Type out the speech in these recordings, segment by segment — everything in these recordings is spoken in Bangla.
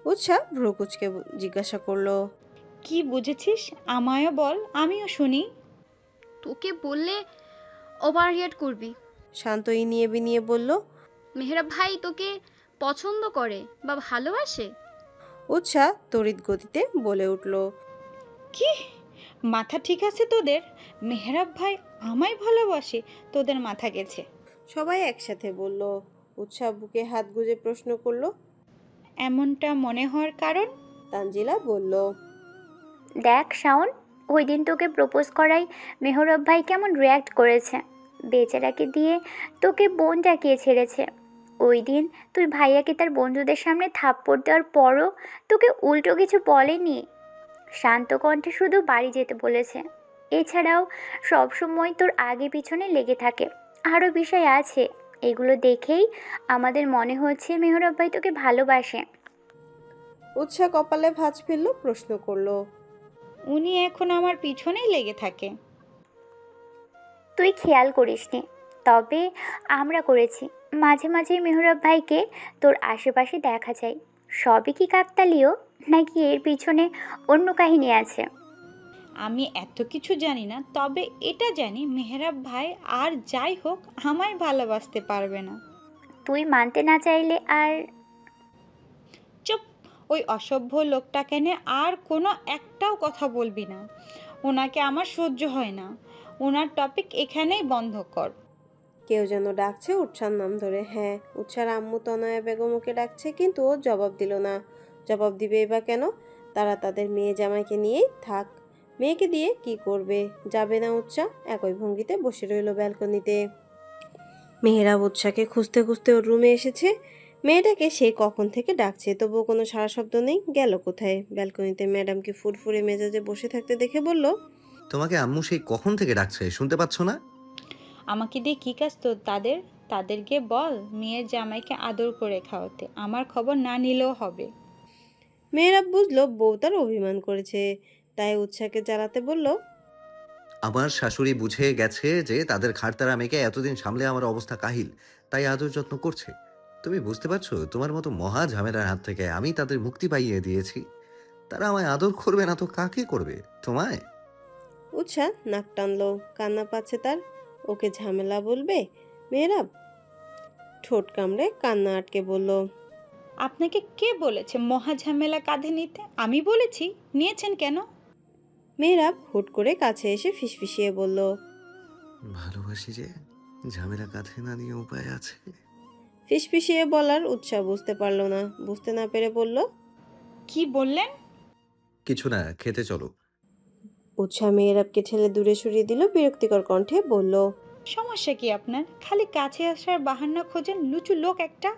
উৎসাহ ভ্রু কুচকে জিজ্ঞাসা করলো, কি বুঝেছিস আমায়ও বল, আমিও শুনি। তোকে বললে ওভার রিয়েক্ট করবি। শান্ত ইনিয়ে বিনিয়ে বলল। মেহরাব ভাই তোকে পছন্দ করে বা ভালোবাসে? উৎসাহ তড়িৎ গতিতে বলে উঠল, কি মাথা ঠিক আছে তোদের? মেহরাব ভাই আমায় ভালোবাসে? তোদের মাথা গেছে। সবাই একসাথে বলল। উৎসাহ বুকে হাত গুজে প্রশ্ন করলো। এমনটা মনে হওয়ার কারণ? তানজিলা বলল, দেখ শাওন, ওই দিন তোকে প্রপোজ করাই মেহরব ভাই কেমন রিয়্যাক্ট করেছে। বেচারাকে দিয়ে তোকে বোন ডাকিয়ে ছেড়েছে। ওই দিন তুই ভাইয়াকে তার বন্ধুদের সামনে থাপ্পড় দেওয়ার পরও তোকে উল্টো কিছু বলেনি। শান্ত কণ্ঠে শুধু বাড়ি যেতে বলেছে। এছাড়াও সবসময় তোর আগে পিছনে লেগে থাকে। আরও বিষয় আছে, এগুলো দেখেই আমাদের মনে হচ্ছে মেহরব ভাই তোকে ভালোবাসে। উৎসাহ কপালে ভাঁজ ফেললো, প্রশ্ন করলো, উনি এখন আমার পিছনেই লেগে থাকে? তুই খেয়াল করিসনি, তবে আমরা করেছি। মাঝে মাঝে মেহরাব ভাইকে তোর আশেপাশে দেখা যায়। সবই কি কাকতালীয়, নাকি এর পিছনে অন্য কাহিনী আছে? আমি এত কিছু জানি না, তবে এটা জানি মেহরাব ভাই আর যাই হোক আমায় ভালোবাসতে পারবে না। তুই মানতে না চাইলে আর চুপ! ওই অসভ্য লোকটাকে নিয়ে আর কোনো একটাও কথা বলবি না। ওনাকে আমার সহ্য হয় না। ওনার টপিক এখানেই বন্ধ কর। কেউ যেন ডাকছে উৎসার নাম ধরে। হ্যাঁ, উৎসার আম্মু তনয়া বেগমকে ডাকছে, কিন্তু ও জবাব দিল না। জবাব দিবে বা কেন? তারা তাদের মেয়ে জামাইকে নিয়েই থাক। মেয়েকে দিয়ে কি করবে? যাবে না উৎসা। একই ভঙ্গিতে বসে রইল ব্যালকনিতে। মেহেরাব উৎসাকে খুঁজতে খুঁজতে ওর রুমে এসেছে। মেয়েটাকে সেই কখন থেকে ডাকছে, তবুও কোনো সাড়া শব্দ নেই। গেল কোথায়? ব্যালকনিতে ম্যাডামকে ফুরফুরে মেজাজে বসে থাকতে দেখে বলল, তোমাকে আম্মু সেই কখন থেকে ডাকছে, শুনতে পাচ্ছ না? আমাকে দিয়ে কি কাজ তো তাদের? তাদেরকে বল মেয়ের জামাইকে আদর করে খাওয়াতে। আমার খবর না নিলেও হবে। মেহেরাব বুঝলো বউ তার অভিমান করেছে, তাই উৎসাকে জ্বালাতে বলল, আমার শাশুড়ি বুঝে গেছে যে তাদের ঘাড়তারা মেয়েকে এতদিন সামলে আমার অবস্থা কাহিল, তাই আদর যত্ন করছে। তুমি বুঝতে পারছো? তোমার মতো মহা ঝামেলার হাত থেকে আমি তাদের মুক্তি পাইয়ে দিয়েছি। তারা আমায় আদর করবে না তো কাকে করবে? তোমায়। উৎসা নাক টানলো, কান্না পাচ্ছে তার। ওকে ঝামেলা বলবে? মেহেরাব ঠোঁট কামড়ে কান্না আটকে বলল, আপনাকে কে বলেছে মহা ঝামেলা কাঁধে নিতে? আমি বলেছি? নিয়েছেন কেন? মেহেরাব হুট করে কাছে এসে ফিসফিসিয়ে বলল, ভালোবাসি যে, ঝামেলা কাঁধে না নিয়ে উপায় আছে? ফিসফিসিয়ে বলার উৎসাহ বুঝতে পারল না। বুঝতে না পেরে বলল, কি বললেন? কিছু না, খেতে চলো। উৎসাহ মেহেরাবকে ঠেলে দূরে সরিয়ে দিল, বিরক্তিকর কণ্ঠে বলল, সমস্যা কি আপনার? খালি কাছে আসার বাহানা খোঁজেন, লুচু লোক একটা।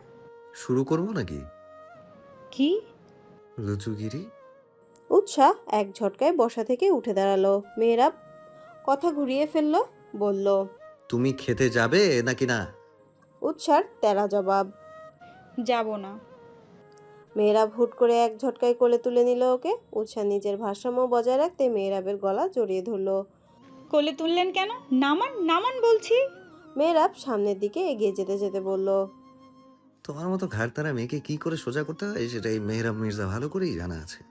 শুরু করবো নাকি কি? লুচুগিরি? উৎসাহ এক ঝটকায় বসা থেকে উঠে দাঁড়ালো। মেহেরাব কথা ঘুরিয়ে ফেলল, বলল, তুমি খেতে যাবে নাকি না? উৎসার তেরা জবাব। যাব না। মেহেরাব হুট করে এক ঝটকায় কোলে তুলে নিল ওকে। উৎসাহ নিজের ভারসাম্য বজায় রাখতে মেহেরাবের গলা জড়িয়ে ধরল। কোলে তুললেন কেন? নামান নামান বলছি। মেহেরাব সামনের দিকে এগিয়ে যেতে যেতে বলল, তোমার মতো ঘাড়তারা মেয়েকে কি করে সোজা করতে হয় সেটাই মেহরাব মির্জা ভালো করেই জানা আছে।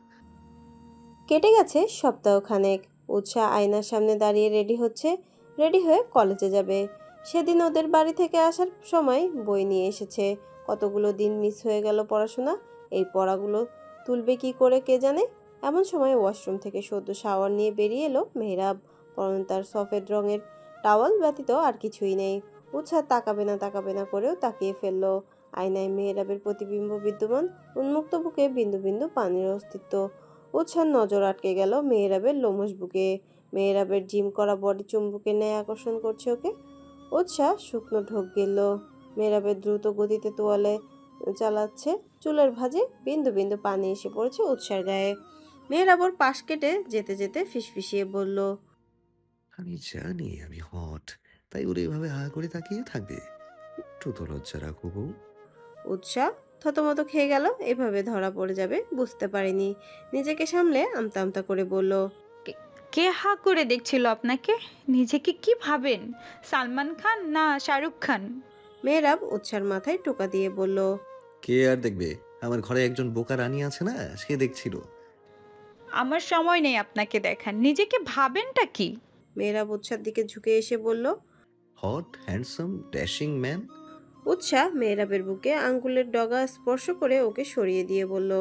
কেটে গেছে সপ্তাহখানেক। উৎসাহ আয়নার সামনে দাঁড়িয়ে রেডি হচ্ছে। রেডি হয়ে কলেজে যাবে। সেদিন ওদের বাড়ি থেকে আসার সময় বই নিয়ে এসেছে। কতগুলো দিন মিস হয়ে গেল পড়াশোনা। এই পড়াগুলো তুলবে কি করে কে জানে। এমন সময় ওয়াশরুম থেকে সদ্য শাওয়ার নিয়ে বেরিয়ে এলো মেহরাব। পরনে তার সফেদ রঙের টাওয়াল ব্যতীত আর কিছুই নেই। উৎসাহ তাকাবে না করেও তাকিয়ে ফেললো। আয়নায় মেহরাবের প্রতিবিম্ব বিদ্যমান। উন্মুক্ত বুকে বিন্দু বিন্দু পানির অস্তিত্ব। উৎসার নজর আটকে গেল মেহরাবের লোমশ বুকে। মেহরাবের জিম করা বডি চুম্বকের ন্যায় আকর্ষণ করছে ওকে। উৎসাহ শুকনো ঢোক গেল। মেহরাবের দ্রুত গতিতে তোয়ালে চালাচ্ছে। চুলের ভাঁজে বিন্দু বিন্দু পানি এসে পড়েছে উৎসার গায়ে। মেহরাব ওর পাশ কেটে যেতে যেতে ফিসফিসিয়ে বলল, আমি জানি আমি হট, তাই ওরা এভাবে হা করে তাকিয়ে থাকবে। একটু তো লজ্জা রাখো বউ। উৎসাহ থতমত খেয়ে গেল। এভাবে ধরা পড়ে যাবে বুঝতে পারিনি। নিজেকে সামলে আমতা আমতা করে বলল, কে- কে হা করে দেখছিল আপনাকে? নিজেকে কি ভাবেন, সালমান খান না শাহরুখ খান? মেহরাব উৎসার মাথায় টোকা দিয়ে বলল, কে আর দেখবে? আমার ঘরে একজন বোকা রানী আছে না, সে দেখছিল। আমার সময় নেই আপনাকে দেখার, নিজেকে ভাবেনটা কি? মেয়েরাব উৎসার দিকে ঝুঁকে এসে বলল। Hot handsome dashing man. উৎসাহ মেয়েরাবের বুকে আঙ্গুলের ডগা স্পর্শ করে ওকে সরিয়ে দিয়ে বলল,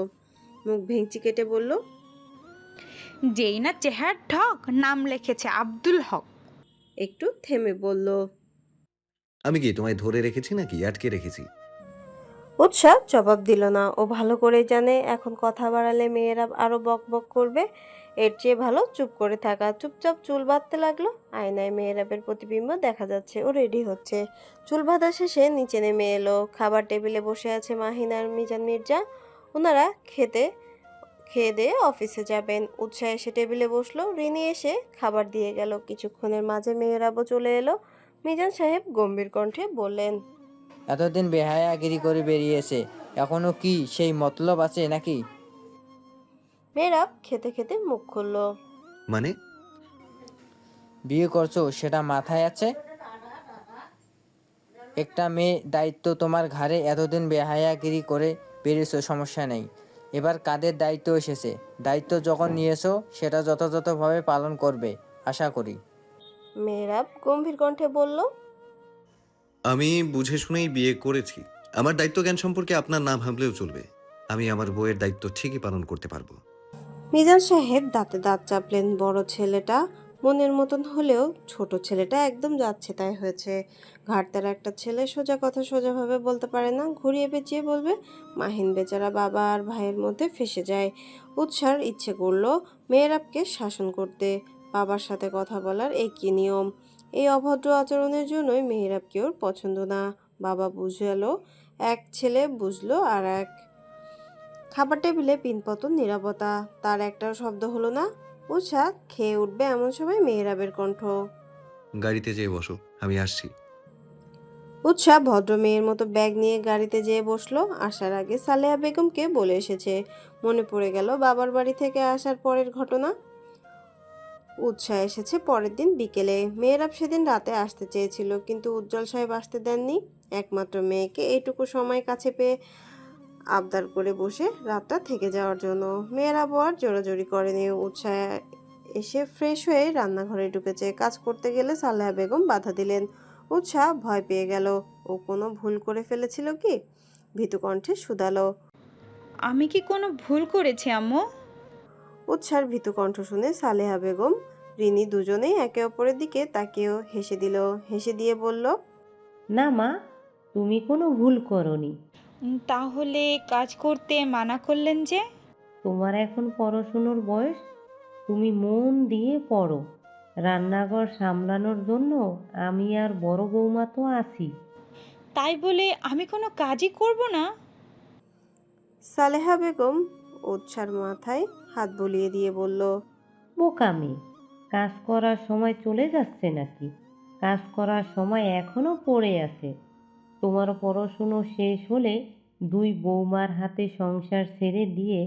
মুখ ভেঙচি কেটে বলল। যেই না চেহার ঠক, নাম লিখেছে আব্দুল হক। একটু থেমে বলল। আমি কি তোমায় ধরে রেখেছি নাকি আটকে রেখেছি? উৎসাহ জবাব দিল না। ও ভালো করে জানে এখন কথা বাড়ালে মেয়েরা আরো বক বক করবে। এর চেয়ে ভালো চুপ করে থাকা। চুপচাপ চুল বাঁধতে লাগলো। আয়নায় মেয়েরাবের প্রতিবিম্ব দেখা যাচ্ছে। ও রেডি হচ্ছে। চুল বাঁধা শেষে নিচে নেমে এলো। খাবার টেবিলে বসে আছে মাহিন আর মিজান মির্জা। ওনারা খেয়ে দিয়ে অফিসে যাবেন। উৎসাহ এসে টেবিলে বসলো। রিনি এসে খাবার দিয়ে গেল। কিছুক্ষণের মাঝে মেয়েরাবও চলে এলো। মিজান সাহেব গম্ভীর কণ্ঠে বললেন, এতদিন বেহায়াগিরি করে বেরিয়েছে, এখনো কি সেই মতলব আছে নাকি? মেয়েরাব খেতে খেতে মুখ খুলল। মানে? বিয়ে করছো সেটা মাথায় আছে? একটা মেয়ে দায়িত্ব তোমার ঘাড়ে, এতদিন বেহায়াগিরি করে বেরিয়েছো, সমস্যা নেই। এবার কাদের দায়িত্ব এসেছে, দায়িত্ব যখন নিয়েছো সেটা যথাযথভাবে পালন করবে আশা করি। মেহরাব গম্ভীর কণ্ঠে বলল, আমি বুঝে শুনেই বিয়ে করেছি। আমার দায়িত্ব জ্ঞান সম্পর্কে আপনার না ভাবলেও চলবে। আমি আমার বউয়ের দায়িত্ব ঠিকই পালন করতে পারবো। মিজান সাহেব দাঁতে দাঁত চাপলেন। বড় ছেলেটা মনের মতন হলেও ছোট ছেলেটা একদম যাচ্ছে তাই হয়েছে। ঘাটতার একটা ছেলে সোজা কথা সোজাভাবে বলতে পারে না, ঘুরিয়ে পেঁচিয়ে বলবে। মাহিন বেচারা বাবা আর ভাইয়ের মধ্যে ফেঁসে যায়। উৎসার ইচ্ছে করলো মেহরাবকে শাসন করতে। বাবার সাথে কথা বলার একই নিয়ম। এই অভদ্র আচরণের জন্যই মেহরাবকে ওর পছন্দ না। বাবা বুঝালো এক, ছেলে বুঝলো আর এক। খাবার টেবিলে পিনপতন নীরবতা। তার একটাও শব্দ হলো না। উষা খেয়ে উঠবে এমন সময় মেহরাবের কণ্ঠ। গাড়িতে যেয়ে বসো, আমি আসছি। উৎসাহ ভদ্র মেয়ের মতো ব্যাগ নিয়ে গাড়িতে যেয়ে বসলো। আসার আগে সালেহা বেগমকে বলে এসেছে। মনে পড়ে গেল বাবার বাড়ি থেকে আসার পরের ঘটনা। উৎসাহ এসেছে পরের দিন বিকেলে। মেয়েরাব সেদিন রাতে আসতে চেয়েছিল, কিন্তু উজ্জ্বল সাহেব আসতে দেননি। একমাত্র মেয়েকে এইটুকু সময় কাছে পেয়ে আবদার করে বসে রাতটা থেকে যাওয়ার জন্য। মেয়েরা আর জোরাজোরি করেনি। উৎসাহ এসে ফ্রেশ হয়ে রান্নাঘরে ঢুকেছে। কাজ করতে গেলে সালেহা বেগম বাধা দিলেন। উৎসাহ ভয় পেয়ে গেল। ও কোনো ভুল করে ফেলেছিল কি? ভীতু কণ্ঠে শুধালো। আমি কি কোনো ভুল করেছি আম্মু? উৎসার ভীতু কণ্ঠ শুনে সালেহা বেগম রিনি দুজনেই একে অপরের দিকে তাকিয়েও হেসে দিল। হেসে দিয়ে বলল, না মা, তুমি কোনো ভুল করনি। তাহলে কাজ করতে মানা করলেন যে? তোমার এখন পড়াশুনোর বয়স, তুমি মন দিয়ে পড়ো। রান্নাঘর সামলানোর জন্য আমি আর বড় বৌমা তো আছি। তাই বলে আমি কোনো কাজই করব না? সালেহা বেগম উৎসার মাথায় হাত বুলিয়ে দিয়ে বলল, বোকামি, কাজ করার সময় চলে যাচ্ছে নাকি? কাজ করার সময় এখনো পড়ে আছে। তোমার পড়াশুনো শেষ হলে দুই বৌমার হাতে সংসার ছেড়ে দিয়ে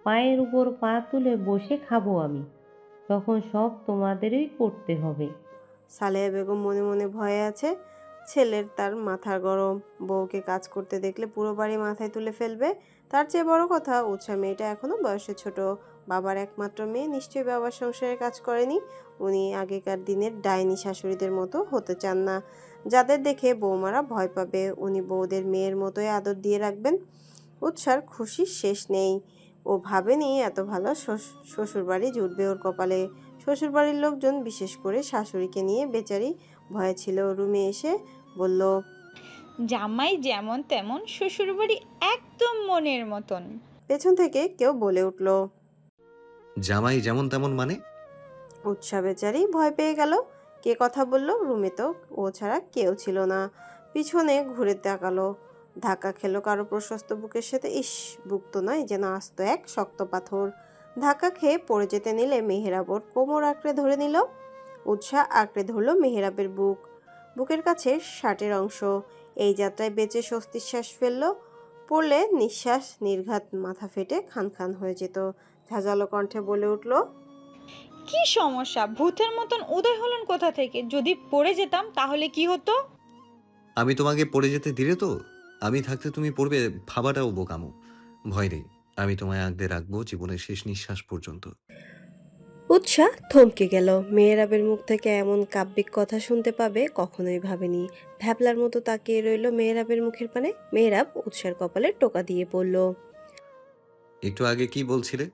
পায়ের উপর পা তুলে বসে খাবো আমি। তখন সব তোমাদেরই করতে হবে। সালেহা বেগম মনে মনে ভয়ে আছে। ছেলের তার মাথার গরম। বউকে কাজ করতে দেখলে পুরো বাড়ি মাথায় তুলে ফেলবে। তার চেয়ে বড় কথা, উৎসা মেয়েটা এখনো বয়সে ছোট। বাবার একমাত্র মেয়ে, নিশ্চয়ই বাবার সংসারে কাজ করেনি। উনি আগেকার দিনের ডাইনি শাশুড়িদের মতো হতে চান না, যাদের দেখে বৌমারা ভয় পাবে। উনি বউদের মেয়ের মতোই আদর দিয়ে রাখবেন। উৎসার খুশির শেষ নেই। ও ভাবেনি এত ভালো শ্বশুরবাড়ি জুটবে ওর কপালে। শ্বশুরবাড়ির লোকজন, বিশেষ করে শাশুড়িকে নিয়ে বেচারি ভয়ে ছিল। রুমে এসে বলল, জামাই যেমন তেমন, শ্বশুরবাড়ি একদম মনের মতন। পেছন থেকে কেউ বলে উঠল। জামাই যেমন তেমন মানে? উৎসাহ বেচারি ভয় পেয়ে গেল। কে কথা বলল? রুমে তো ও ছাড়া কেউ ছিল না। পিছনে ঘুরে তাকালো। ধাক্কা খেলো কারো প্রশস্ত বুকের সাথে। ইস, বুক তো নয়, যেন আস্ত এক শক্ত পাথর। ধাক্কা খেয়ে পড়ে যেতে নিলে মেহেরাব ওর কোমর আঁকড়ে ধরে নিল। উৎসাহ আঁকড়ে ধরল মেহেরাবের বুক, বুকের কাছে শার্টের অংশ। এই যাত্রায় বেঁচে স্বস্তির শ্বাস ফেলল। পড়লে নিঃশ্বাস নির্ঘাত মাথা ফেটে খান খান হয়ে যেত। ঝাঁঝালো কণ্ঠে বলে উঠল, কি সমস্যা? ভূতের মতন উদয় হলেন কোথা থেকে? যদি পড়ে যেতাম তাহলে কি হতো? আমি তোমাকে পড়ে যেতে দিলে তো? আমি থাকতে তুমি পড়বে ভাবাটাও বোকামো। ভয় নেই, আমি তোমায় আগলে রাখবো জীবনের শেষ নিঃশ্বাস পর্যন্ত। উৎসাহ থমকে গেল। মেহেরাবের মুখ থেকে এমন কাব্যিক কথা শুনতে পাবে কখনোই ভাবেনি। ভ্যাবলার মতো তাকিয়ে রইল মেহেরাবের মুখের পানে। মেহেরাব উৎসার কপালে টোকা দিয়ে পড়ল। একটু আগে কি বলছিলে?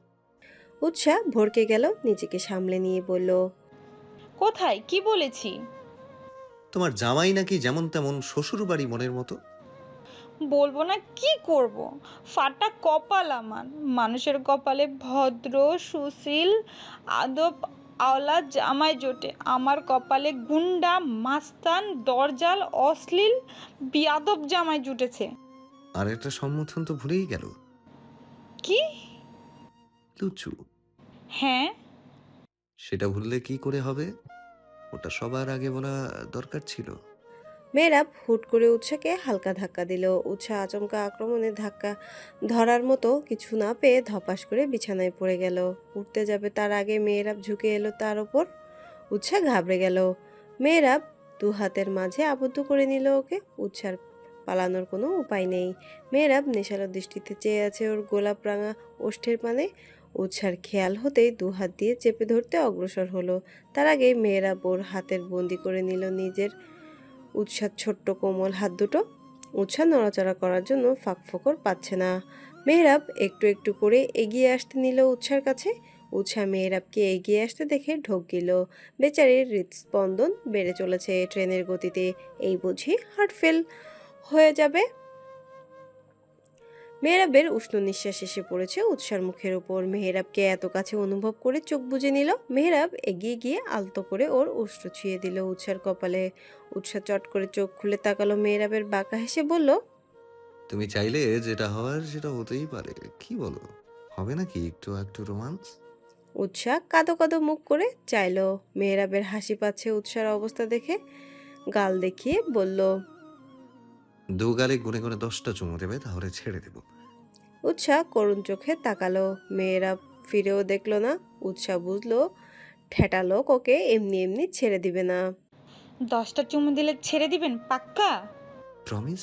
উৎসাহ ভড়কে গেল, নিজেকে সামলে নিয়ে বলল, কোথায় কি বলেছি? তোমার জামাই নাকি যেমন তেমন, শ্বশুর বাড়ি মনের মতো। বলবো না কি করব? ফাটা কপাল আমার। মানুষের কপালে ভদ্র, সুশীল, আদব আওলা জামাই জোটে, আমার কপালে গুন্ডা, মাস্তান, দরজাল, অশ্লীল, বিয়াদব জামাই জুটেছে। আর একটা সম্বোধন তো ভুলেই গেল, কি? লুচু। হ্যাঁ, সেটা ভুললে কি করে হবে? ওটা সবার আগে বলা দরকার ছিল। মেহেরাব হুট করে উৎসাকে হালকা ধাক্কা দিল। উৎসাহ আচমকা আক্রমণে ধাক্কা ধরার মতো কিছু না পেয়ে ধপাস করে বিছানায় পড়ে গেল। উঠতে যাবে তার আগে মেহেরাব ঝুঁকে এলো তার ওপর। উৎসাহ ঘাবড়ে গেল। মেহেরাব দু হাতের মাঝে আবদ্ধ করে নিল ওকে। উৎসার পালানোর কোনো উপায় নেই। মেহেরাব নেশালো দৃষ্টিতে চেয়ে আছে ওর গোলাপ রাঙা ওষ্ঠের পানে। উৎসার খেয়াল হতেই দু হাত দিয়ে চেপে ধরতে অগ্রসর হলো। তার আগে মেহেরাব ওর হাতের বন্দি করে নিল নিজের। উৎসার ছোট্ট কোমল হাত দুটো। উৎসাহ নড়াচড়া করার জন্য ফাঁকফোকর পাচ্ছে না। মেহরাব একটু একটু করে এগিয়ে আসতে নিল উৎসার কাছে। উৎসাহ মেহরাবকে এগিয়ে আসতে দেখে ঢোক গেল। বেচারির হৃদস্পন্দন বেড়ে চলেছে ট্রেনের গতিতে। এই বুঝি হার্ট ফেল হয়ে যাবে। মেহরাবের উষ্ণ নিঃশ্বাস এসে পড়েছে উৎসার মুখের উপর। মেহরাবকে এত কাছে অনুভব করে চোখ বুজে নিল। মেহরাব এগিয়ে গিয়ে আলতো করে ওর উষ্ণ ছুঁয়ে দিল উৎসার কপালে। উৎসা চট করে চোখ খুলে তাকালো মেহরাবের বাঁকা হেসে বলল, তুমি চাইলে যেটা হওয়ার সেটা হতেই পারে, কি বলো? হবে নাকি একটু একটু রোমান্স? উৎসাহ কাঁদো কাঁদো মুখ করে চাইলো। মেহরাবের হাসি পাচ্ছে উৎসার অবস্থা দেখে। গাল দেখিয়ে বলল, দু গালে গুনে গুনে 10টা চুমু দেবে, তাহলে ছেড়ে দেব। উৎসাহ করুণ চোখে তাকালো। মেয়েরাব ফিরেও দেখলো না। উৎসাহ বুঝলো ঠেটা লোক ওকে এমনি এমনি ছেড়ে দিবে না। 10টা চুমু দিলে ছেড়ে দিবেন পাক্কা? প্রমিস?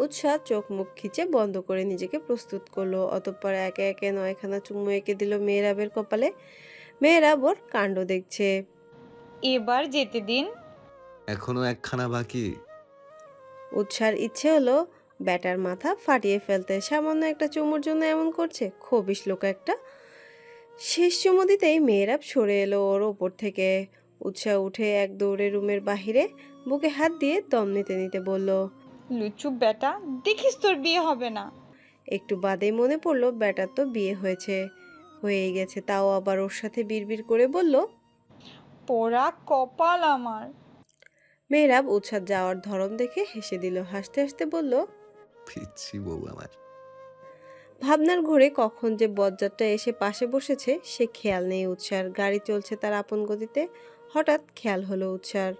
উৎসাহ চোখ মুখ খিচে বন্ধ করে নিজেকে প্রস্তুত করলো। অতঃপর একে একে 9খানা চুমু এঁকে দিল মেহরাবের কপালে। মেহরাব ওর কাণ্ড দেখছে। এবার যেতে দিন। এখনো একখানা বাকি। উৎসার ইচ্ছে হলো ব্যাটার মাথা ফাটিয়ে ফেলতে। সামান্য একটা চুমুর জন্য এমন করছে, খবিস লোক একটা। শেষ চুমু দিতেই মেহরাব সরে এলো ওর ওপর থেকে। উৎসাহ উঠে এক দৌড়ে রুমের বাহিরে বুকে হাত দিয়ে দম নিতে নিতে বলল, লুচু বেটা, দেখিস তোর বিয়ে হবে না। একটু বাদেই মনে পড়লো ব্যাটার তো বিয়ে হয়েই গেছে। তাও আবার ওর সাথে বিড়বিড় করে বলল। পোড়া কপাল আমার। মেহরাব উৎসাহ যাওয়ার ধরন দেখে হেসে দিল। হাসতে হাসতে বলল, পিচ্ছি বউ আমার। ভাবনার ঘোরে কখন যে বজ্জারটা এসে পাশে বসেছে সে খেয়াল নেই উৎসার। গাড়ি চলছে তার আপন গতিতে। হঠাৎ খেয়াল হলো উৎসার।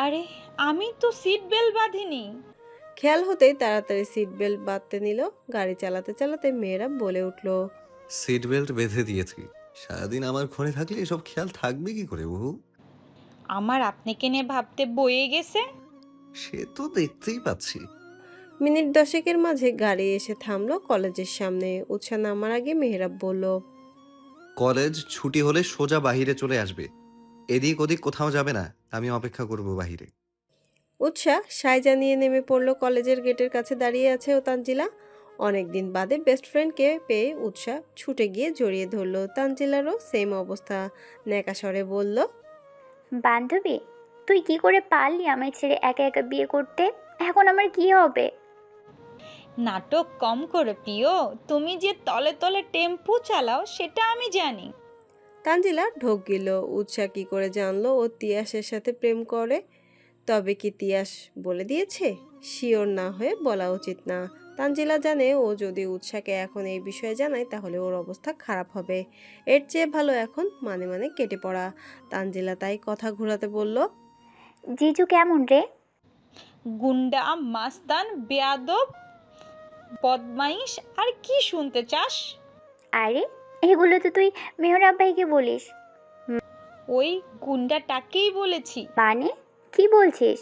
আরে, আমি তো সিট বেল্ট বাঁধিনি। খেয়াল হতেই তাড়াতাড়ি সিট বেল্ট বাঁধতে নিল। গাড়ি চালাতে চালাতে মেয়েরা বলে উঠল, সিট বেল্ট বেঁধে দিয়েছি। সারাদিন আমার ঘরে থাকলে এসব খেয়াল থাকবে কি করে বউ? আমার আপনাকে নিয়ে ভাবতে বয়ে গেছে। সে তো দেখতেই পাচ্ছি। মিনিট 10 মাঝে গাড়ি এসে থামলো কলেজের সামনে। উৎসাহ নামার আগে মেহরাব বলল, কলেজ ছুটি হলে সোজা বাহিরে চলে আসবে, এদিক ওদিক কোথাও যাবে না। আমি অপেক্ষা করব বাহিরে। উৎসাহ সায় জানিয়ে নেমে পড়লো। কলেজের গেটের কাছে দাঁড়িয়ে আছে ও তানজিলা। অনেকদিন বাদে বেস্ট ফ্রেন্ডকে পেয়ে উৎসাহ ছুটে গিয়ে জড়িয়ে ধরলো। তানজিলারও সেম অবস্থা। ন্যাকা স্বরে বলল, বান্ধবী, তুই কি করে পারলি আমায় ছেড়ে একা একা বিয়ে করতে? এখন আমার কি হবে? নাটক কম করো প্রিয়, তুমি যে তলে তলে টেম্পু চালাও সেটা আমি জানি। তানজিলা ঢোক গেল। উৎসাহ কি করে জানলো ও তিয়াসের সাথে প্রেম করে? তবে কি তিয়াস বলে দিয়েছে? শিওর না হয়ে বলা উচিত না। তানজিলা জানে ও যদি উৎসাহকে এখন এই বিষয়ে জানায় তাহলে ওর অবস্থা খারাপ হবে। এর চেয়ে ভালো এখন মানে মানে কেটে পড়া। তানজিলা তাই কথা ঘোরাতে বলল, জিজু কেমন রে? গুন্ডা, মাস্তান, বেয়াদব, বদমাইশ, আর কি শুনতে চাস? আরে, এগুলো তো তুই মেহরাব ভাইকে বলিস। ওই গুন্ডাটাকেই বলেছি। মানে কি বলছিস?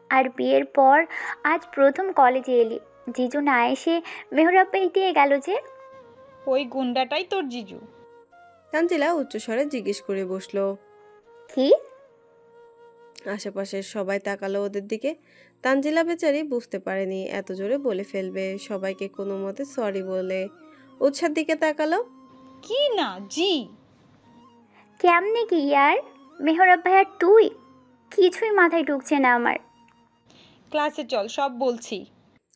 আর বিয়ের পর আজ প্রথম কলেজে এলি, জিজু না এসে মেহরাব ভাই দিয়ে গেল যে। ওই গুন্ডাটাই তোর জিজু। তানজিলা উচ্চস্বরে জিজ্ঞেস করে বসলো। কি? আশেপাশের সবাই তাকালো ওদের দিকে। তানজিলা বেচারি বুঝতে পারেনি এত জোরে বলে ফেলবে, সবাইকে কোনো মতে সরি বলে উৎসার দিকে তাকালো। কি না জি? কেমনে কি ইয়ার? মেহরাব ভাই আর তুই? কিছুই মাথায় ঢুকছে না আমার। ক্লাসে চল, সব বলছি।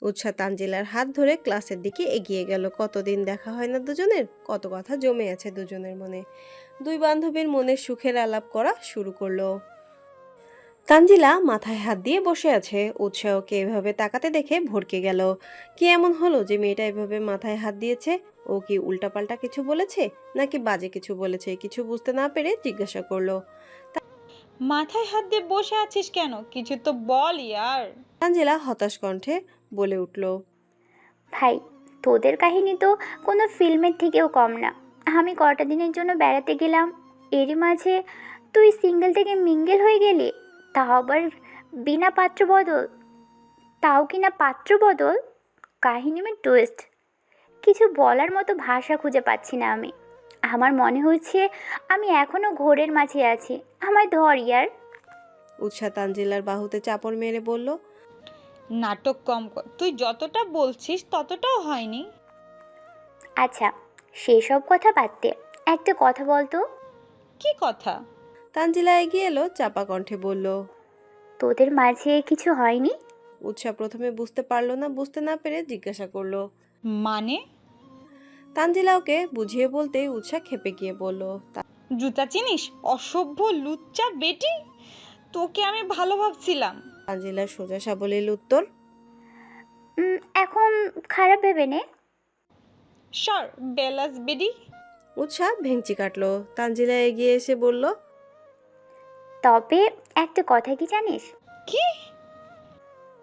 উৎসাহ তানজিলার হাত ধরে ক্লাসের দিকে এগিয়ে গেল। কতদিন দেখা হয় না দুজনের, কত কথা জমে আছে দুজনের মনে। দুই বান্ধবীর মনের সুখের আলাপ করা শুরু করলো। তানজিলা মাথায় হাত দিয়ে বসে আছে। উৎসাহকে এভাবে তাকাতে দেখে ভড়কে গেল। কি এমন হলো যে মেয়েটা এভাবে মাথায় হাত দিয়েছে? ও কি উল্টাপাল্টা কিছু বলেছে, নাকি বাজে কিছু বলেছে? কিছু বুঝতে না পেরে জিজ্ঞাসা করলো। মাথায় হাত দিয়ে বসে আছিস কেন? কিছু তো বল ইয়ার। তানজিলা হতাশ কণ্ঠে বলে উঠল। ভাই, তোদের কাহিনী তো কোনো ফিল্মের থেকেও কম না। আমি কটা দিনের জন্য বেড়াতে গেলাম, এরই মাঝে তুই সিঙ্গেল থেকে মিঙ্গেল হয়ে গেলি, তাও আবার বিনা পাত্র বদল। তাও কিনা পাত্র বদল। কাহিনী মে টুইস্ট। কিছু বলার মতো ভাষা খুঁজে পাচ্ছি না আমি। আমার মনে হচ্ছে আমি এখনো ঘোরের মাঝে আছি। আমায় ধর ইয়ার। উৎসাহ তানজিলার বাহুতে চাপড় মেরে বলল। নাটক কম কর, তুই যতটা বলছিস ততটাও হয়নি। আচ্ছা, সেসব কথা বাদ দে, একটা কথা বলতো। কি কথা? তানজিলা এগিয়ে এলো, চাপা কণ্ঠে বলল। তোদের মাঝে কিছু হয়নি? উৎসাহ প্রথমে বুঝতে পারলো না, বুঝতে না পেরে জিজ্ঞাসা করলো। মানে? তানজিলা ওকে বুঝিয়ে বলতেই উৎসাহ খেপে গিয়ে বলল। জুতা চিনিস? অসভ্য লুচ্চা বেটি, তোকে আমি ভালো ভাবছিলাম। তানজিলার সোজা সাবলীল উত্তর। এখন খারাপ ভেবে নে। সর বেলাস বেডি। উৎসাহ ভেঙচি কাটলো। তানজিলা এগিয়ে এসে বলল। তবে একটা কথা কি জানিস? কি?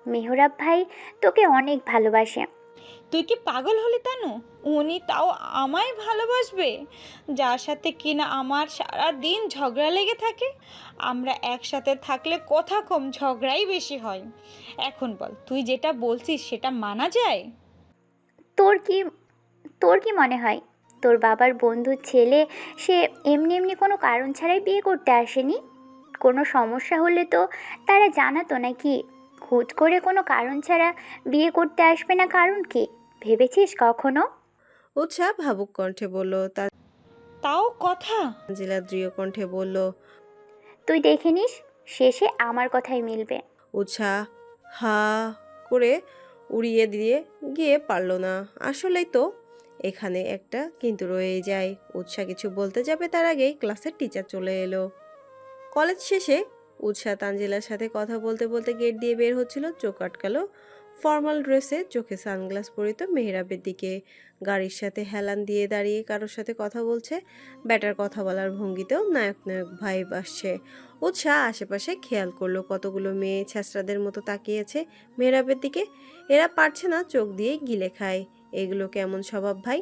মেহরাব ভাই তোকে অনেক ভালোবাসে। তুই কি পাগল হলি তানু? উনি তাও আমায় ভালোবাসবে, যার সাথে কিনা আমার সারা দিন ঝগড়া লেগে থাকে। আমরা একসাথে থাকলে কথা কম, ঝগড়াই বেশি হয়। এখন বল, তুই যেটা বলছিস সেটা মানা যায়? তোর কি তোর কি মনে হয় তোর বাবার বন্ধুর ছেলে সে এমনি এমনি কোনো কারণ ছাড়াই বিয়ে করতে আসেনি? কোনো সমস্যা হলে তো তারা জানাতো নাকি? হুট করে কোনো কারণ ছাড়া বিয়ে করতে আসবে না, কারণ কি ভেবেছিস কখনো? উৎসাহ ভাবুক কণ্ঠে বলল। তাও কথা। তানজিলা দৃঢ় কণ্ঠে বলল। তুই দেখে নিস, শেষে আমার কথাই মিলবে। উৎসাহ হা করে উড়িয়ে দিয়ে গিয়ে পারল না। আসলেই তো এখানে একটা কিন্তু রয়েই যায়। উৎসাহ কিছু বলতে যাবে তার আগেই ক্লাসের টিচার চলে এলো। কলেজ শেষে উৎসাহ তানজিলার সাথে কথা বলতে বলতে গেট দিয়ে বের হচ্ছিল। চোখ আটকালো ফর্মাল ড্রেসে, চোখে সানগ্লাস পরিত মেহরাবের দিকে। গাড়ির সাথে হেলান দিয়ে দাঁড়িয়ে কারোর সাথে কথা বলছে। ব্যাটার কথা বলার ভঙ্গিতেও নায়ক নায়ক ভাইব আসছে। উৎসাহ আশেপাশে খেয়াল করলো কতগুলো মেয়ে ছ্যাঁচড়াদের মতো তাকিয়েছে মেহরাবের দিকে। এরা পারছে না চোখ দিয়ে গিলে খায়। এগুলো কেমন স্বভাব ভাই?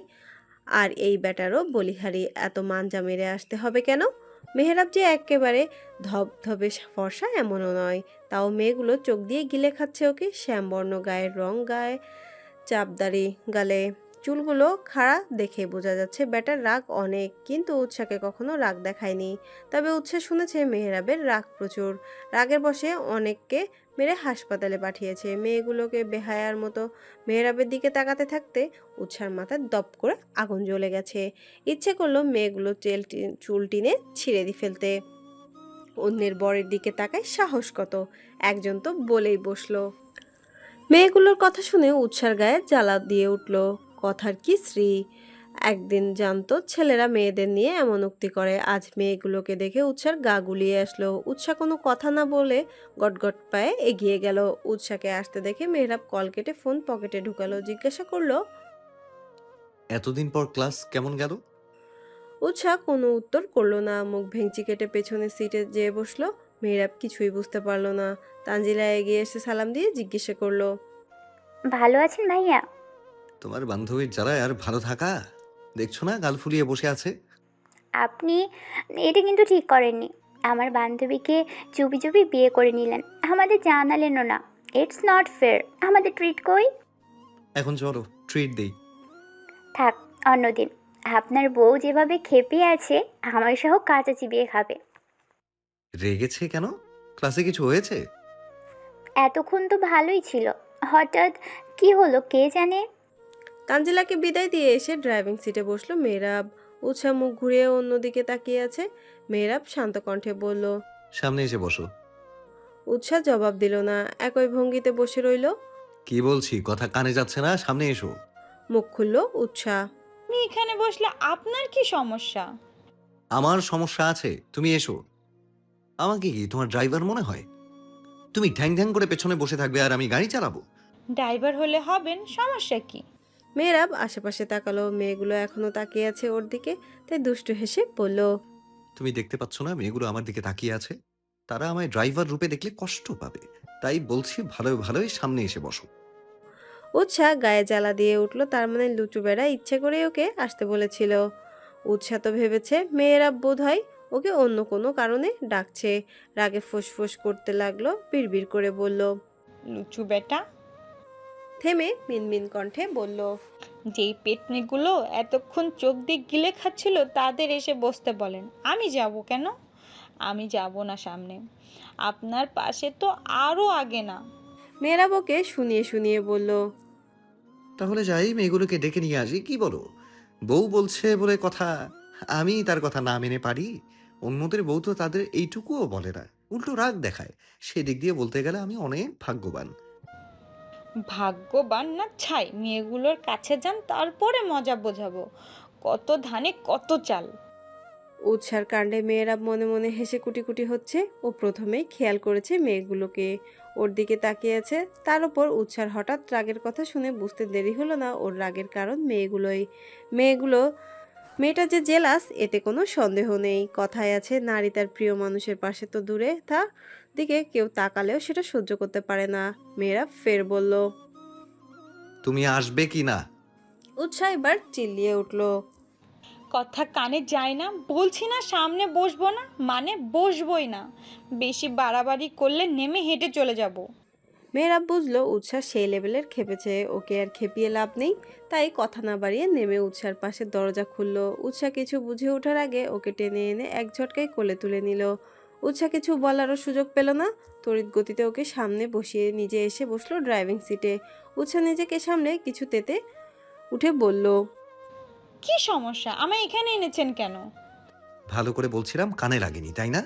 আর এই ব্যাটারও বলিহারি, এত মাঞ্জা মেরে আসতে হবে কেন? মেহরাব যে একেবারে ধবধবে ফর্সা এমনও নয়, তাও মেয়েগুলো চোখ দিয়ে গিলে খাচ্ছে ওকে। শ্যামবর্ণ গায়ের রং, গায়ে চাপদাড়ি, গালে চুলগুলো খাড়া, দেখে বোঝা যাচ্ছে ব্যাটার রাগ অনেক, কিন্তু উৎসাহকে কখনো রাগ দেখায়নি। তবে উৎসাহ শুনেছে মেহরাবের রাগ প্রচুর। রাগের বশে অনেককে মেরে হাসপাতালে পাঠিয়েছে। মেয়েগুলোকে বেহায়ার মতো মেহরাবের দিকে তাকাতে থাকতে উৎসার মাথায় দপ করে আগুন জ্বলে গেছে। ইচ্ছে করলো মেয়েগুলো চুল টিনে ছিঁড়ে ফেলতে। অন্যের বরের দিকে তাকায় সাহস কত! একজন তো বলেই বসলো। মেয়েগুলোর কথা শুনে উৎসার গায়ে জ্বালা দিয়ে উঠল। কথার কি শ্রী! একদিন জানতো ছেলেরা মেয়েদের নিয়ে এমন উক্তি করে, আজ মেয়েগুলোকে দেখে উৎসার গা গুলিয়ে আসলো। উৎসাহ কোনো কথা না বলে গটগট পায়ে এগিয়ে গেল। উৎসাহকে আসতে দেখে মেহরাব কল কেটে ফোন পকেটে ঢুকালো। জিজ্ঞাসা করলো। এতদিন পর ক্লাস কেমন গেল? উৎসাহ কোনো উত্তর করলো না, মুখ ভেঙচি কেটে পেছনের সিটে যেয়ে বসলো। মেহরাব কিছুই বুঝতে পারলো না। তানজিলা এগিয়ে এসে সালাম দিয়ে জিজ্ঞাসা করলো। ভালো আছেন ভাইয়া? তোমার বান্ধবীর জ্বালায় আর ভালো থাকা? দেখছো না গাল ফুলিয়ে বসে আছে। আপনি এটা কিন্তু ঠিক করেননি। আমার বান্ধবীকে চুপি চুপি বিয়ে করে নিলেন, আমাদের জানালেনও না। It's not fair. আমাদের ট্রিট কই? এখন চলো ট্রিট দেই। থাক, অন্যদিন। আপনার বউ যেভাবে খেপে আছে আমার সহ কাঁচা চিবিয়ে খাবে। রেগেছে কেন? ক্লাসে কিছু হয়েছে? এতক্ষণ তো ভালোই ছিল, হঠাৎ কি হলো কে জানে। তানজিলাকে বিদায় দিয়ে এসে ড্রাইভিং সিটে বসলো মেহরাব। উৎসাহ মুখ ঘুরিয়ে অন্যদিকে তাকিয়ে আছে। মেহরাব শান্ত কণ্ঠে বলল। সামনে এসে বসো। উৎসাহ জবাব দিল না, একই ভঙ্গিতে বসে রইল। কি বলছি কথা কানে যাচ্ছে না? সামনে এসো। মুখ খুলল উৎসাহ। আমি এখানে বসলে আপনার কি সমস্যা? আমার সমস্যা আছে, তুমি এসো। আমাকে কি তোমার ড্রাইভার মনে হয়? তুমি ঢ্যাং ঢ্যাং করে পেছনে বসে থাকবে আর আমি গাড়ি চালাবো? ড্রাইভার হলে হবেন, সমস্যা কি? মেহরাব আশেপাশে তাকালো, মেয়েগুলো এখনো তাকিয়ে আছে ওর দিকে, তাই দুষ্টু হেসে বলল। তুমি দেখতে পাচ্ছ না মেয়েগুলো আমার দিকে তাকিয়ে আছে? তারা আমায় ড্রাইভার রূপে দেখলে কষ্ট পাবে, তাই বলছি ভালোই ভালোই সামনে এসে বসো। উৎসাহ গায়ে জ্বালা দিয়ে উঠলো, তার মানে লুচু বেড়া ইচ্ছে করে ওকে আসতে বলেছিল। উৎসাহ তো ভেবেছে মেয়েরা বোধহয় ওকে অন্য কোনো কারণে ডাকছে। রাগে ফুসফুস করতে লাগলো, বিড়বিড় করে বলল। লুচু বেটা। থেমে মিনমিন কণ্ঠে বলল। যেই পেটনিগুলো এতক্ষণ চোখ দিয়ে গিলে খাচ্ছিল তাদের এসে বসতে বলেন। আমি যাব কেন? আমি যাব না সামনে, আপনার পাশে তো আরো আগে না। মেয়েরা ওকে শুনিয়ে শুনিয়ে বলল। তাহলে যাই মেয়েগুলোকে ডেকে নিয়ে আসি, কি বলো? বউ বলছে বলে কথা, আমি তার কথা না মেনে পারি? অন্যদের বউ তো তাদের এইটুকুও বলে না, উল্টো রাগ দেখায়। সেদিক দিয়ে বলতে গেলে আমি অনেক ভাগ্যবান। ভাগ্যবান না ছাই, মেয়েগুলোর কাছে যান, তারপরে মজা বোঝাবো। কত ধানে কত চাল। উৎসার কাণ্ডে মেয়েরা মনে মনে হেসে কুটি কুটি হচ্ছে। ও প্রথমেই খেয়াল করেছে মেয়েগুলোকে ওর দিকে তাকিয়ে আছে। তার উপর উৎসার হঠাৎ রাগের কথা শুনে বুঝতে দেরি হলো না ওর রাগের কারণ মেয়েগুলো। মেয়েটা যে জেলাস এতে কোনো সন্দেহ নেই। কথায় আছে, নারী তার প্রিয় মানুষের পাশে তো দূরে, তার দিকে কেউ তাকালেও সেটা সহ্য করতে পারে না। মেয়েরা ফের বলল। তুমি আসবে কি না? উৎসাহ এবার চিল্লিয়ে উঠল। কথা কানে যায় না? বলছি না সামনে বসবো না, মানে বসবই না। বেশি বাড়াবাড়ি করলে নেমে হেঁটে চলে যাব। মেয়েরা বুঝলো উৎসাহ সেই লেভেলের খেপেছে, ওকে আর খেপিয়ে লাভ নেই। তাই কথা না বাড়িয়ে নেমে উৎসার পাশে দরজা খুললো। উৎসাহ কিছু বুঝে ওঠার আগে ওকে টেনে এনে এক ঝটকায় কোলে তুলে নিল। উৎসাহ কিছু বলারও সুযোগ পেল না, তড়িৎ গতিতে ওকে সামনে বসিয়ে নিজে এসে বসলো ড্রাইভিং সিটে। উৎসাহ নিজেকে সামলে কিছু তেতে উঠে বলল। কি সমস্যা? আমায় এখানে এনেছেন কেন? ভালো করে বলছিলাম, কানে লাগেনি তাই না?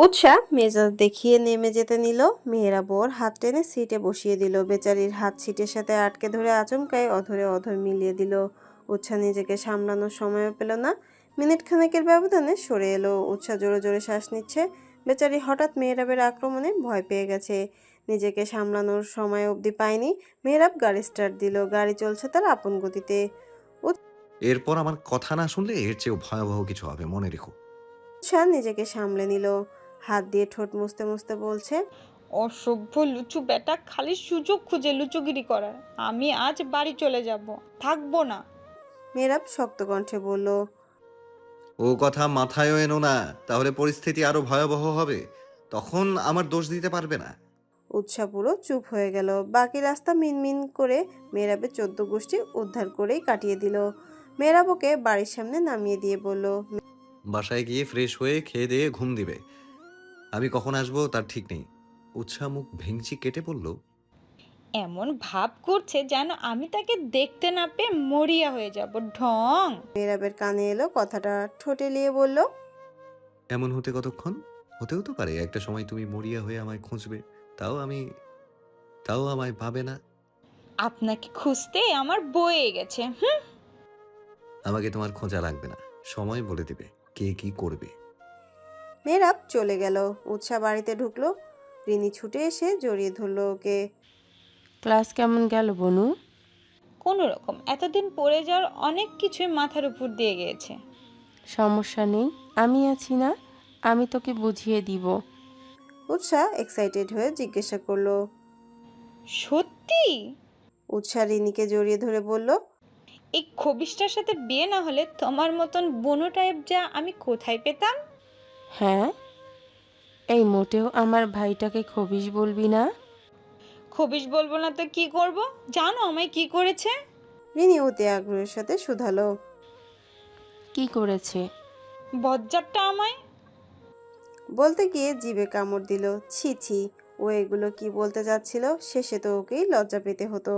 উৎসাহ মেজাজ দেখিয়ে নেমে যেতে নিল। মেয়েরা বোর হাত টেনে সিটে বসিয়ে দিল। বেচারির হাত সিটের সাথে আটকে ধরে আচমকায় অধরে অধর মিলিয়ে দিল। উৎসাহ নিজেকে সামলানোর সময়ও পেল না। মিনিট খানেকের ব্যবধানে সরে এলো। উৎসাহ জোরে জোরে শ্বাস নিচ্ছে। বেচারি হঠাৎ মেহরাবের আক্রমণে ভয় পেয়ে গেছে, নিজেকে সামলানোর সময় অবধি পায়নি। মেহরাব গাড়ি স্টার্ট দিল। গাড়ি চলছে তার আপন গতিতে। এরপর আমার কথা না শুনলে এর চেয়েও ভয়াবহ কিছু হবে, মনে রেখো। উৎসাহ নিজেকে সামলে নিল, হাত দিয়ে ঠোঁট মুছতে মুছতে বলছে। অসভ্য লুচু বেটা, খালি সুযোগ খুঁজে লুচুগিরি করার। আমি আজ বাড়ি চলে যাব, থাকবো না। মেহরাব শক্ত কণ্ঠে বলল। ও কথা মাথায়ও এনো না, তাহলে পরিস্থিতি আরো ভয়াবহ হবে। তখন আমার দোষ দিতে পারবে না। উৎসাহ পুরো চুপ হয়ে গেল। বাকি রাস্তা মিনমিন করে মেহরাবের 14 গোষ্ঠী উদ্ধার করেই কাটিয়ে দিল। মেহরাব ওকে বাড়ির সামনে নামিয়ে দিয়ে বলল। বাসায় গিয়ে ফ্রেশ হয়ে খেয়ে দিয়ে ঘুম দিবে। আমি কখন আসবো তার ঠিক নেই। উৎসাহ মুখ ভেঙচি কেটে বলল। এমন ভাব করছে যেন আমি তাকে দেখতে না পেয়ে মরিয়া হয়ে যাব। ঢং। মেহরাবের কানে এলো কথাটা, ঠোঁটে নিয়ে বলল। এমন হতে কতক্ষণ? হতেও তো পারে একটা সময় তুমি মরিয়া হয়ে আমায় খুঁজবে, তাও আমায় পাবে না। আপনাকে খুঁজতে আমার বয়ে গেছে। আমাকে তোমার খোঁজা লাগবে না, সময় বলে দেবে কে কি করবে। মেহরাব চলে গেল। উৎসাহ বাড়িতে ঢুকলো। রিনি ছুটে এসে জড়িয়ে ধরলো ওকে। ক্লাস কেমন গেল বনু? কোনো রকম, এতদিন পড়ে যাওয়ার অনেক কিছুই মাথার উপর দিয়ে গিয়েছে। সমস্যা নেই, আমি আছি না, আমি তোকে বুঝিয়ে দিব। উৎসাহ এক্সাইটেড হয়ে জিজ্ঞাসা করলো। সত্যি? উৎসাহ রিনিকে জড়িয়ে ধরে বলল। এই খবিশটার সাথে বিয়ে না হলে তোমার মতন বনু টাইপ যা আমি কোথায় পেতাম? হ্যাঁ, এই মোটেও আমার ভাইটাকে খবিশ বলবি না। খবিশ বলবো না তো কি করব? জানো আমায় কি করেছে? রিনি অতি আগ্রহের সাথে শুধালো। কি করেছে? বজ্জাতটা আমায়। বলতে গিয়ে জিভে কামড় দিল। ছি ছি, ও এগুলো কি বলতে যাচ্ছিল, শেষে তো ওকেই লজ্জা পেতে হতো।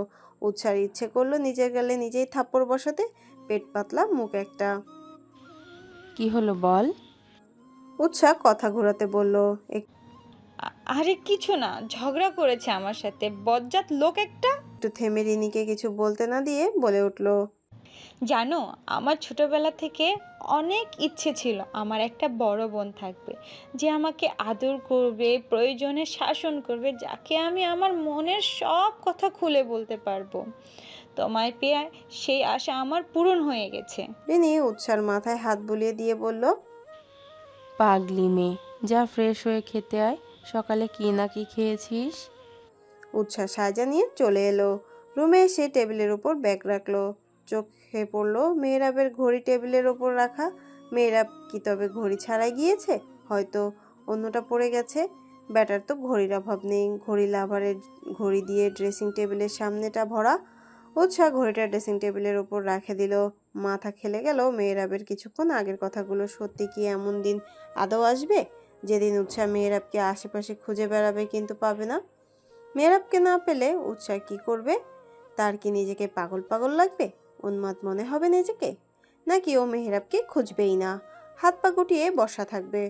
উৎসার ইচ্ছে করলো নিজের গালে নিজেই থাপ্পড় বসাতে। পেট পাতলা মুখ একটা। কি হলো বল। উৎসাহ কথা ঘোরাতে বলল। আরে কিছু না, ঝগড়া করেছে আমার সাথে, বজ্জাত লোক একটা। একটু থেমে রিনিকে কিছু বলতে না দিয়ে বলে উঠল। জানো, আমার ছোটবেলা থেকে অনেক ইচ্ছে ছিল আমার একটা বড় বোন থাকবে, যে আমাকে আদর করবে, প্রয়োজনে শাসন করবে, যাকে আমি আমার মনের সব কথা খুলে বলতে পারবো। তোমায় পেয়ে সেই আশা আমার পূরণ হয়ে গেছে। রিনি উৎসার মাথায় হাত বুলিয়ে দিয়ে বলল। পাগলি মেয়ে, যা ফ্রেশ হয়ে খেতে আয়। সকালে কি না কি খেয়েছিস? উৎসাহ সাজা নিয়ে চলে এলো। রুমে এসে টেবিলের উপর ব্যাগ রাখলো। চোখে পড়লো মেহরাবের ঘড়ি টেবিলের ওপর রাখা। মেহরাব কি তবে ঘড়ি ছাড়াই গিয়েছে? হয়তো অন্যটা পড়ে গেছে। ব্যাটার তো ঘড়ির অভাব নেই। ঘড়ি লাভারের ঘড়ি দিয়ে ড্রেসিং টেবিলের সামনেটা ভরা। উৎসাহ ঘড়িটা ড্রেসিং টেবিলের ওপর রেখে দিল। মাথা খেলে গেল মেহরাবের কিছুক্ষণ আগের কথাগুলো। সত্যি কি এমন দিন আদৌ আসবে যেদিন উৎসাহ মেহরাবকে আশেপাশে খুঁজে বেড়াবে কিন্তু পাবে না? মেহরাবকে না পেলে উৎসাহ কি করবে? তার কি নিজেকে পাগল পাগল লাগবে? উন্মাদ মনে হবে নিজেকে? নাকি ও মেহরাবকে খুঁজবেই না, হাত পা গুটিয়ে বসা থাকবে?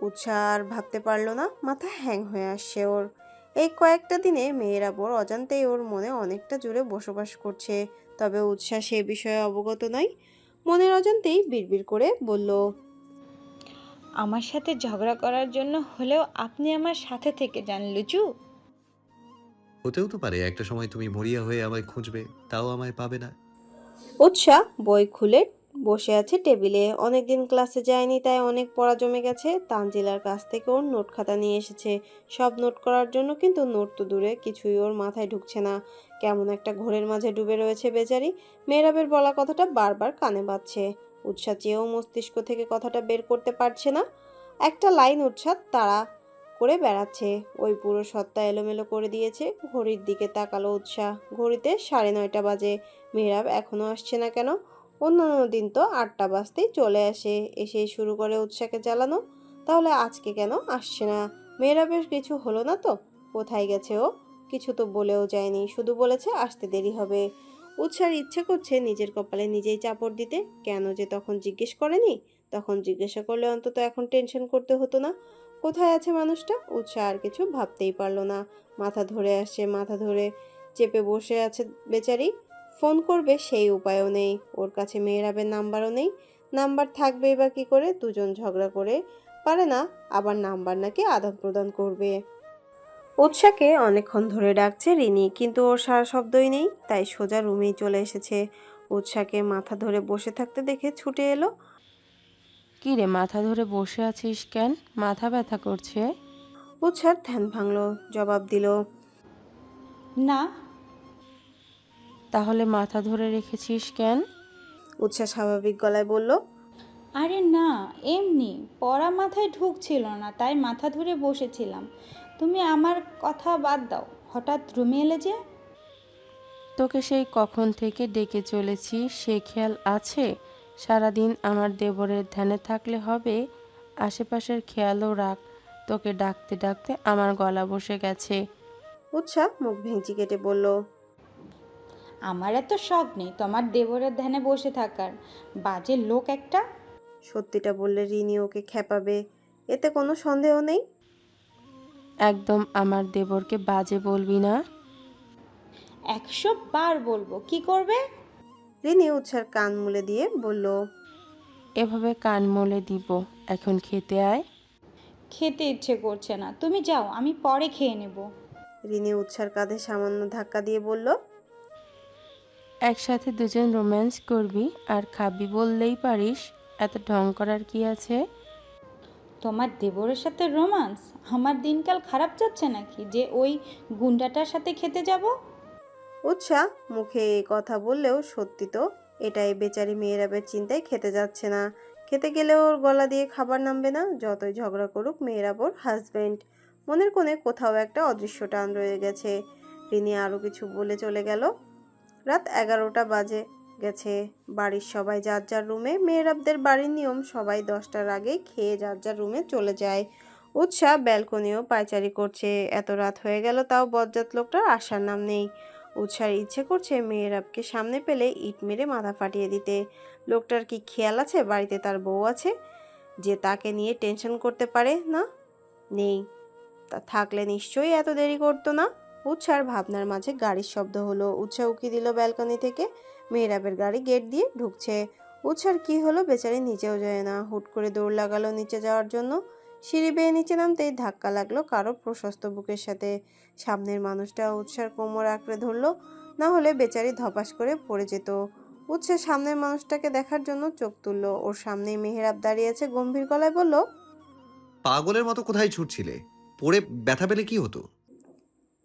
উৎসাহ আর ভাবতে পারলো না। মাথা হ্যাং হয়ে আসছে ওর। এই কয়েকটা দিনে মেয়েরাব ওর অজান্তেই ওর মনে অনেকটা জুড়ে বসবাস করছে। তবে উৎসাহ সে বিষয়ে অবগত নয়। মনের অজান্তেই বিড়বিড় করে বলল। আমার সাথে ঝগড়া করার জন্য হলেও আপনি আমার সাথে থেকে যান লুচু। হতেও তো পারে একটা সময় তুমি মরিয়া হয়ে আমায় খুঁজবে, তাও আমায় পাবে না। উৎসাহ বই খুলে বসে আছে টেবিলে। অনেকদিন ক্লাসে যায়নি, তাই অনেক পড়া জমে গেছে। তানজিলার কাছ থেকে ওর নোট খাতা নিয়ে এসেছে সব নোট করার জন্য, কিন্তু নোট তো দূরে কিছুই ওর মাথায় ঢুকছে না। কেমন একটা ঘোরের মাঝে ডুবে রয়েছে বেচারি। মেহরাবের বলা কথাটা বারবার কানে বাজছে। উৎসাহ চেয়েও মস্তিষ্ক থেকে কথাটা বের করতে পারছে না। একটা লাইন উৎসাহ তাড়া করে বেড়াচ্ছে। ওই পুরো সত্তা এলোমেলো করে দিয়েছে। ঘড়ির দিকে তাকালো উৎসাহ। ঘড়িতে 9:30 বাজে। মেহরাব এখনো আসছে না কেন? অন্যান্য দিন তো 8টা বাজতেই চলে আসে, এসেই শুরু করে উৎসাহকে জ্বালানো। তাহলে আজকে কেন আসছে না? মেহরাবের কিছু হলো না তো? কোথায় গেছে ও? কিছু তো বলেও যায়নি, শুধু বলেছে আসতে দেরি হবে। উৎসার ইচ্ছে করছে নিজের কপালে নিজেই চাপড় দিতে। কেন যে তখন জিজ্ঞেস করেনি? তখন জিজ্ঞাসা করলে অন্তত এখন টেনশন করতে হতো না। কোথায় আছে মানুষটা? উৎসাহ আর কিছু ভাবতেই পারলো না। মাথা ধরে আসছে, মাথা ধরে চেপে বসে আছে বেচারি। ফোন করবে সেই উপায়ও নেই। ওর কাছে মেহরাবের নাম্বারও নেই। নাম্বার থাকবেই বা কী করে? দুজন ঝগড়া করে পারে না, আবার নাম্বার নাকি আদান প্রদান করবে। উৎসাকে অনেকক্ষণ ধরে ডাকছে রিনি, কিন্তু ওর সারা শব্দই নেই। তাই সোজা রুমেই চলে এসেছে। উৎসাকে মাথা ধরে বসে থাকতে দেখে ছুটে এলো। কি রে, মাথা ধরে বসে আছিস কেন? মাথা ব্যথা করছে? উৎসার ধ্যান ভাঙলো, জবাব দিল। না। তাহলে মাথা ধরে রেখেছিস কেন? উৎসাহ স্বাভাবিক গলায় বলল। আরে না, এমনি পড়া মাথায় ঢুকছিল না, তাই মাথা ধরে বসেছিলাম। তুমি আমার কথা বাদ দাও, হঠাৎ রুমে এলে যে। তোকে সেই কখন থেকে ডেকে চলেছি, সে খেয়াল আছে? সারাদিন আমার দেবরের ধ্যানে থাকলে হবে? আশেপাশের খেয়ালও রাখ। তোকে ডাকতে ডাকতে আমার গলা বসে গেছে। উৎসাহ মুখ ভেঙচি কেটে বলল। আমার এত শখ নেই তোমার দেবরের ধ্যানে বসে থাকার, বাজে লোক একটা। সত্যিটা বললে রিনি ওকে খেপাবে, এতে কোনো সন্দেহ নেই। একদম আমার দেবরকে বাজে বলবি না। 100 বার বলবো, কি করবে? রিনি উৎসার কান মুলে দিয়ে বলল। এভাবে কান মলে দিব। এখন খেতে আয়। খেতে ইচ্ছে করছে না, তুমি যাও, আমি পরে খেয়ে নেব। রিনি উৎসার কাঁধে সামান্য ধাক্কা দিয়ে বলল। একসাথে দুজন রোম্যান্স করবি আর খাবি বললেই পারিস, এত ঢং করার কি আছে? তোমার দেবরের সাথে রোমান্স? আমার দিনকাল খারাপ যাচ্ছে নাকি যে ওই গুন্ডাটার সাথে খেতে যাব? উৎসাহ মুখে এ কথা বললেও সত্যি তো এটাই, বেচারি মেয়েরাবের চিন্তায় খেতে যাচ্ছে না। খেতে গেলেও ওর গলা দিয়ে খাবার নামবে না, যতই ঝগড়া করুক মেয়েরাব ওর হাজবেন্ড। মনের কোণে কোথাও একটা অদৃশ্য টান রয়ে গেছে। রিনি আরও কিছু বলে চলে গেল। রাত 11টা বাজে গেছে। বাড়ির সবাই যার যার রুমে। মেহরাবদের বাড়ির নিয়ম সবাই 10টার আগেই খেয়ে যার যার রুমে চলে যায়। উৎসাহ ব্যালকনিও পায়চারি করছে। এত রাত হয়ে গেল তাও বজ্জাত লোকটার আসার নাম নেই। উৎসার ইচ্ছে করছে মেহরাবকে সামনে পেলে ইট মেরে মাথা ফাটিয়ে দিতে। লোকটার কি খেয়াল আছে বাড়িতে তার বউ আছে, যে তাকে নিয়ে টেনশন করতে পারে না? নেই। তা থাকলে নিশ্চয়ই এত দেরি করতো না। উৎসার ভাবনার মাঝে গাড়ির শব্দ হলো। উৎসাহ উকি দিল ব্যালকনি থেকে। মেহরাবের গাড়ি গেট দিয়ে ঢুকছে। উৎসার কি হলো বেচারি নিজেও যায় না। হুট করে দৌড় লাগালো নিচে যাওয়ার জন্য। সিঁড়ি বেয়ে নিচে নামতেই ধাক্কা লাগলো কারো প্রশস্ত বুকের সাথে। সামনের মানুষটা উৎসার কোমর আঁকড়ে ধরলো, না হলে বেচারি ধপাস করে পড়ে যেত। উৎসাহ সামনের মানুষটাকে দেখার জন্য চোখ তুলল। ওর সামনেই মেহরাব দাঁড়িয়ে আছে। গম্ভীর গলায় বলল, পাগলের মতো কোথায় ছুটছিলে? পড়ে ব্যথা পেলে কি হতো?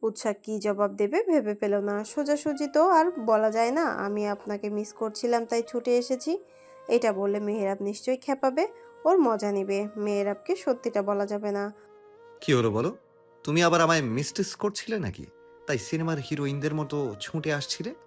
উৎসাহ কি জবাব দেবে ভেবে পেল না। সোজাসুজি তো আর বলা যায় না, আমি আপনাকে মিস করছিলাম তাই ছুটে এসেছি। এটা বললে মেহরাব নিশ্চয়ই খেপাবে, ওর মজা নেবে। মেহরাবকে সত্যিটা বলা যাবে না। কি হলো বলো? তুমি আবার আমায় মিসটিস করছিলে নাকি? তাই সিনেমার হিরোইনদের মতো ছুটে আসছিলে?